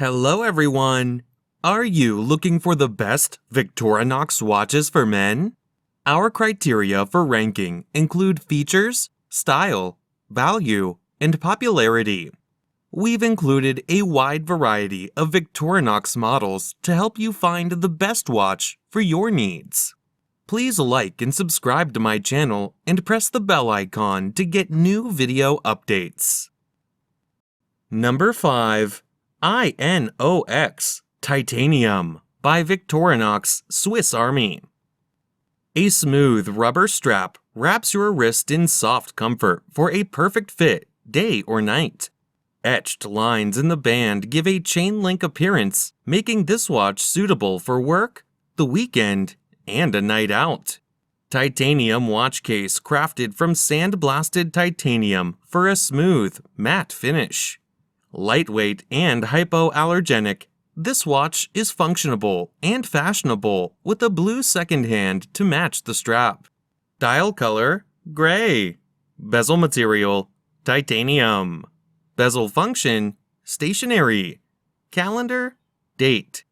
Hello everyone! Are you looking for the best Victorinox watches for men? Our criteria for ranking include features, style, value, and popularity. We've included a wide variety of Victorinox models to help you find the best watch for your needs. Please like and subscribe to my channel and press the bell icon to get new video updates. Number 5. I.N.O.X. Titanium by Victorinox Swiss Army. A smooth rubber strap wraps your wrist in soft comfort for a perfect fit, day or night. Etched lines in the band give a chain link appearance, making this watch suitable for work, the weekend, and a night out. Titanium watch case crafted from sandblasted titanium for a smooth, matte finish. Lightweight and hypoallergenic, this watch is functionable and fashionable with a blue second hand to match the strap. Dial color, gray. Bezel material, titanium. Bezel function, stationary. Calendar, date.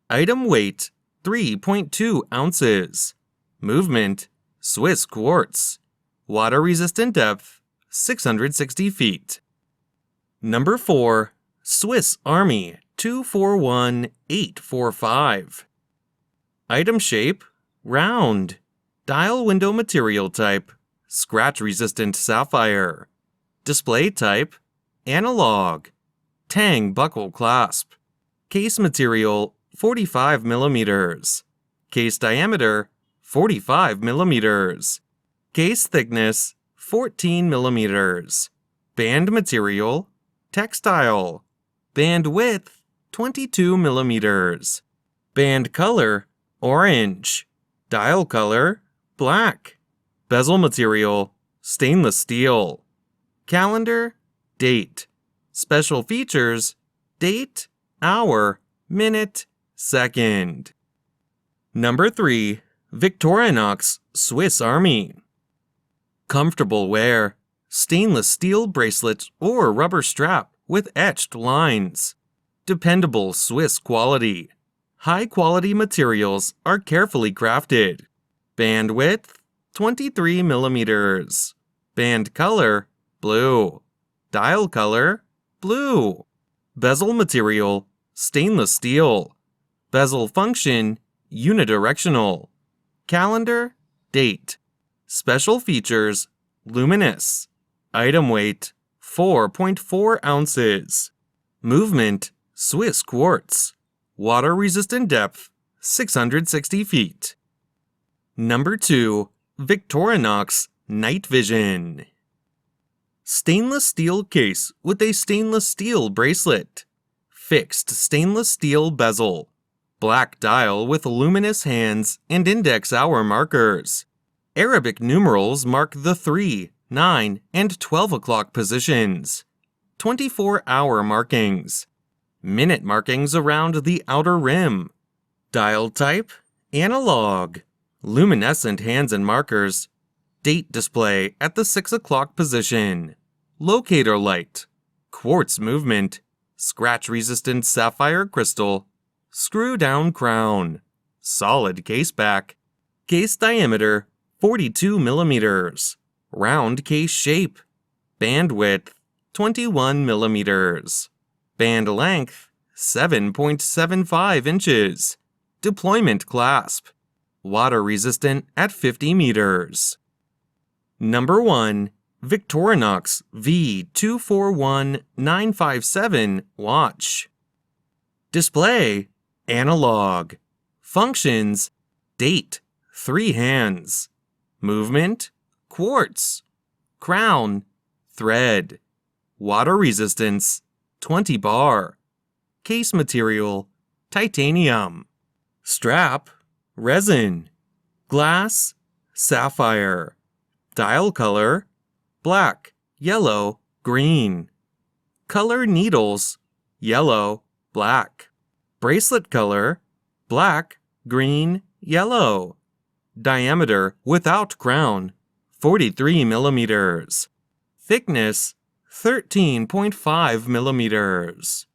Item weight, 3.2 ounces. Movement, Swiss quartz. Water resistant depth, 660 feet. Number 4. Swiss Army 241-845. Item shape, round. Dial window material type, scratch-resistant sapphire. Display type, analog. Tang buckle clasp. Case material, 45 mm. Case diameter, 45 mm. Case thickness, 14 mm. Band material, textile. Band width, 22 mm. Band color, orange. Dial color, black. Bezel material, stainless steel. Calendar, date. Special features, date, hour, minute, second. Number 3. Victorinox Swiss Army. Comfortable wear. Stainless steel bracelet or rubber strap with etched lines. Dependable Swiss quality. High-quality materials are carefully crafted. Band width, 23 mm. Band color, blue. Dial color, blue. Bezel material, stainless steel. Bezel function, unidirectional. Calendar, date. Special features, luminous. Item weight, 4.4 ounces. Movement, Swiss quartz. Water resistant depth, 660 feet. Number 2. Victorinox Night Vision. Stainless steel case with a stainless steel bracelet. Fixed stainless steel bezel. Black dial with luminous hands and index hour markers. Arabic numerals mark the 3, 9, and 12 o'clock positions. 24-hour markings. Minute markings around the outer rim. Dial type, analog. Luminescent hands and markers. Date display at the 6 o'clock position. Locator light. Quartz movement. Scratch-resistant sapphire crystal. Screw-down crown. Solid case back. Case diameter, 42 mm. Round case shape. Band width, 21 mm. Band length, 7.75 inches. Deployment clasp. Water resistant at 50 meters. Number 1. Victorinox V241-957 watch. Display, analog. Functions, date, 3 hands. Movement, quartz. Crown, thread. Water resistance, 20 bar. Case material, titanium. Strap, resin. Glass, sapphire. Dial color, black, yellow, green. Color needles, yellow, black. Bracelet color, black, green, yellow. Diameter without crown, 43 mm. Thickness, 13.5 mm.